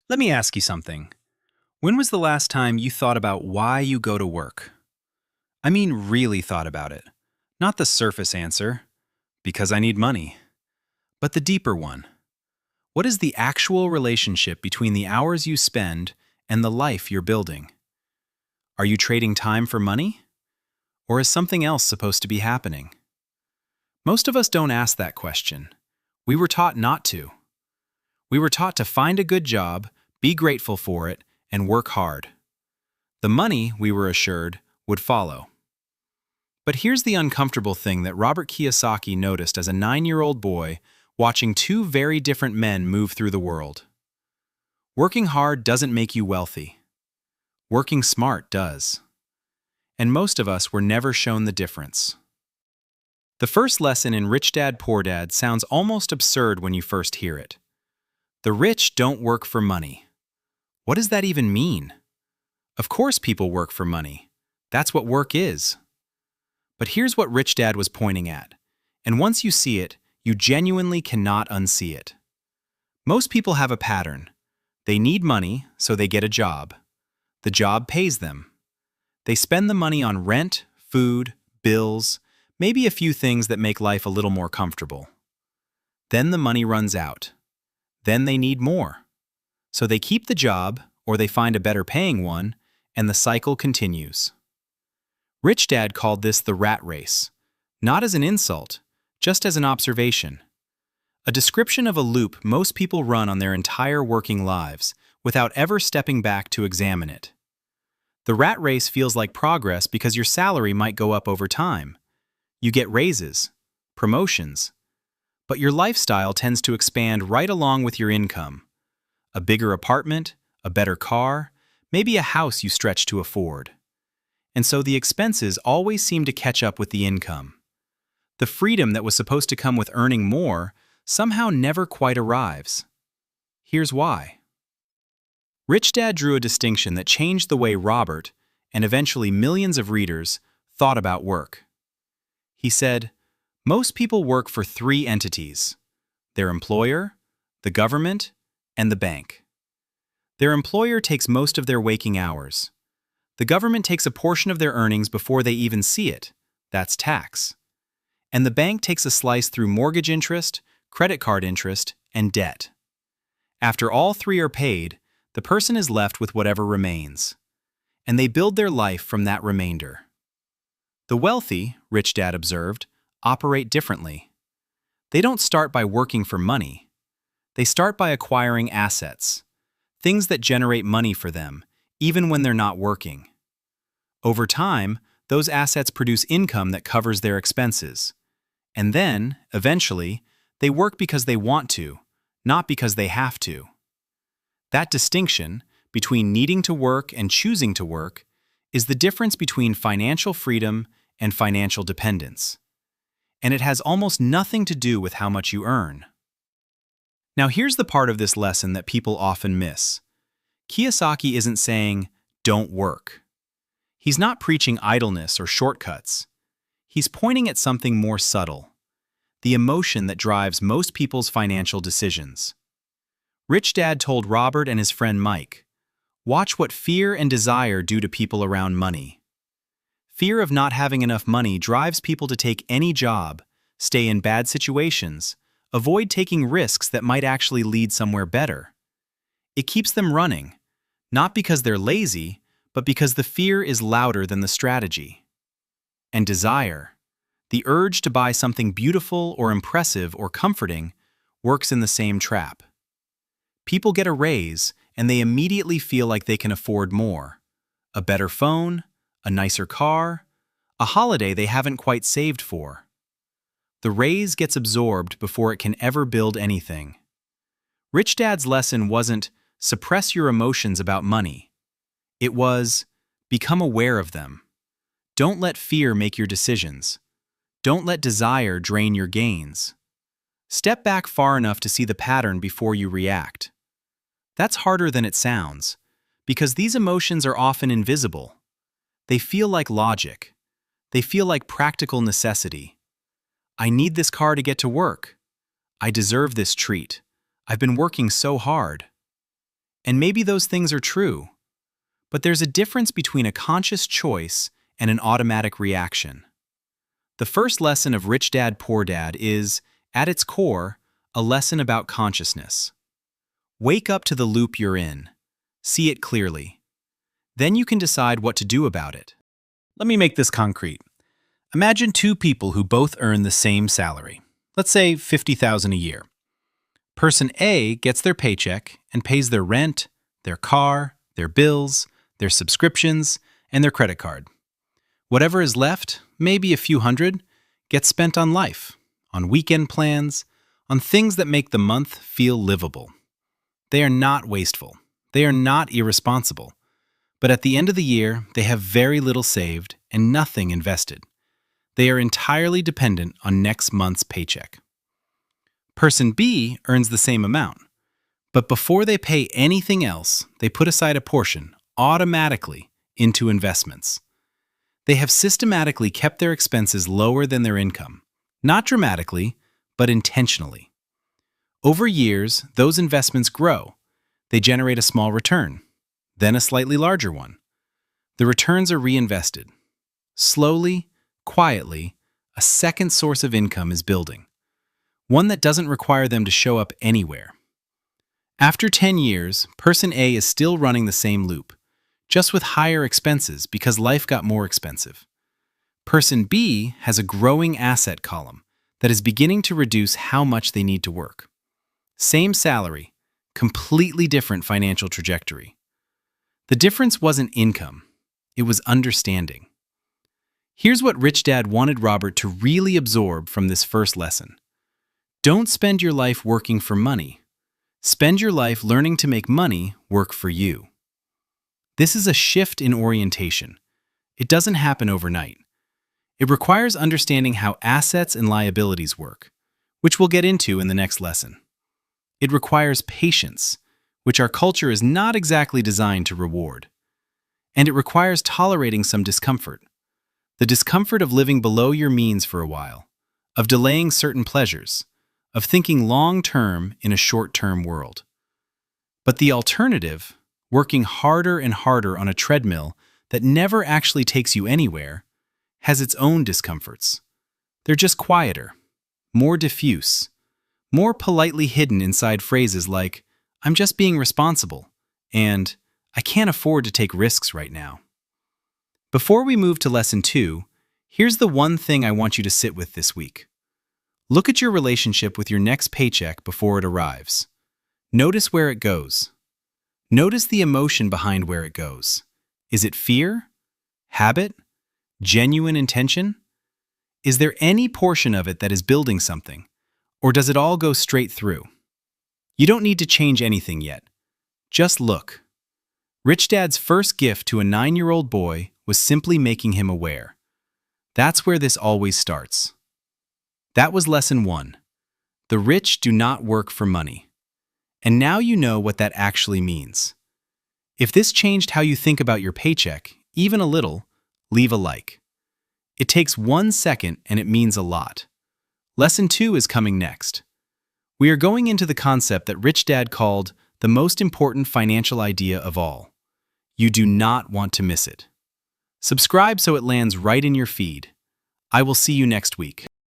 Let me ask you something. When was the last time you thought about why you go to work? I mean, really thought about it. Not the surface answer, because I need money, but the deeper one. What is the actual relationship between the hours you spend and the life you're building? Are you trading time for money? Or is something else supposed to be happening? Most of us don't ask that question. We were taught not to. We were taught to find a good job, be grateful for it, and work hard. The money, we were assured, would follow. But here's the uncomfortable thing that Robert Kiyosaki noticed as a 9-year-old boy watching two very different men move through the world. Working hard doesn't make you wealthy. Working smart does. And most of us were never shown the difference. The first lesson in Rich Dad, Poor Dad sounds almost absurd when you first hear it. The rich don't work for money. What does that even mean? Of course people work for money. That's what work is. But here's what Rich Dad was pointing at. And once you see it, you genuinely cannot unsee it. Most people have a pattern. They need money, so they get a job. The job pays them. They spend the money on rent, food, bills, maybe a few things that make life a little more comfortable. Then the money runs out. Then they need more. So they keep the job, or they find a better paying one, and the cycle continues. Rich Dad called this the rat race, not as an insult, just as an observation. A description of a loop most people run on their entire working lives without ever stepping back to examine it. The rat race feels like progress because your salary might go up over time. You get raises, promotions, but your lifestyle tends to expand right along with your income. A bigger apartment, a better car, maybe a house you stretch to afford. And so the expenses always seem to catch up with the income. The freedom that was supposed to come with earning more somehow never quite arrives. Here's why. Rich Dad drew a distinction that changed the way Robert, and eventually millions of readers, thought about work. He said, most people work for three entities: their employer, the government, and the bank. Their employer takes most of their waking hours. The government takes a portion of their earnings before they even see it. That's tax. And the bank takes a slice through mortgage interest, credit card interest, and debt. After all three are paid, the person is left with whatever remains. And they build their life from that remainder. The wealthy, Rich Dad observed, operate differently. They don't start by working for money. They start by acquiring assets, things that generate money for them, even when they're not working. Over time, those assets produce income that covers their expenses. And then, eventually, they work because they want to, not because they have to. That distinction, between needing to work and choosing to work, is the difference between financial freedom and financial dependence. And it has almost nothing to do with how much you earn. Now here's the part of this lesson that people often miss. Kiyosaki isn't saying, don't work. He's not preaching idleness or shortcuts. He's pointing at something more subtle, the emotion that drives most people's financial decisions. Rich Dad told Robert and his friend Mike, watch what fear and desire do to people around money. Fear of not having enough money drives people to take any job, stay in bad situations, avoid taking risks that might actually lead somewhere better. It keeps them running, not because they're lazy, but because the fear is louder than the strategy. And desire, the urge to buy something beautiful or impressive or comforting, works in the same trap. People get a raise and they immediately feel like they can afford more. A better phone, a nicer car, a holiday they haven't quite saved for. The raise gets absorbed before it can ever build anything. Rich Dad's lesson wasn't suppress your emotions about money. It was become aware of them. Don't let fear make your decisions. Don't let desire drain your gains. Step back far enough to see the pattern before you react. That's harder than it sounds, because these emotions are often invisible. They feel like logic. They feel like practical necessity. I need this car to get to work. I deserve this treat. I've been working so hard. And maybe those things are true. But there's a difference between a conscious choice and an automatic reaction. The first lesson of Rich Dad, Poor Dad is, at its core, a lesson about consciousness. Wake up to the loop you're in. See it clearly. Then you can decide what to do about it. Let me make this concrete. Imagine two people who both earn the same salary. Let's say $50,000 a year. Person A gets their paycheck and pays their rent, their car, their bills, their subscriptions, and their credit card. Whatever is left, maybe a few hundred, gets spent on life, on weekend plans, on things that make the month feel livable. They are not wasteful. They are not irresponsible. But at the end of the year, they have very little saved and nothing invested. They are entirely dependent on next month's paycheck. Person B earns the same amount, but before they pay anything else, they put aside a portion, automatically, into investments. They have systematically kept their expenses lower than their income, not dramatically, but intentionally. Over years, those investments grow. They generate a small return, then a slightly larger one. The returns are reinvested. Slowly, quietly, a second source of income is building, one that doesn't require them to show up anywhere. After 10 years, Person A is still running the same loop, just with higher expenses because life got more expensive. Person B has a growing asset column that is beginning to reduce how much they need to work. Same salary, completely different financial trajectory. The difference wasn't income, it was understanding. Here's what Rich Dad wanted Robert to really absorb from this first lesson. Don't spend your life working for money. Spend your life learning to make money work for you. This is a shift in orientation. It doesn't happen overnight. It requires understanding how assets and liabilities work, which we'll get into in the next lesson. It requires patience, which our culture is not exactly designed to reward. And it requires tolerating some discomfort. The discomfort of living below your means for a while, of delaying certain pleasures, of thinking long-term in a short-term world. But the alternative, working harder and harder on a treadmill that never actually takes you anywhere, has its own discomforts. They're just quieter, more diffuse, more politely hidden inside phrases like, "I'm just being responsible," and "I can't afford to take risks right now." Before we move to Lesson 2, here's the one thing I want you to sit with this week. Look at your relationship with your next paycheck before it arrives. Notice where it goes. Notice the emotion behind where it goes. Is it fear? Habit? Genuine intention? Is there any portion of it that is building something? Or does it all go straight through? You don't need to change anything yet. Just look. Rich Dad's first gift to a 9-year-old boy was simply making him aware. That's where this always starts. That was Lesson 1. The rich do not work for money. And now you know what that actually means. If this changed how you think about your paycheck, even a little, leave a like. It takes 1 second and it means a lot. Lesson 2 is coming next. We are going into the concept that Rich Dad called the most important financial idea of all. You do not want to miss it. Subscribe so it lands right in your feed. I will see you next week.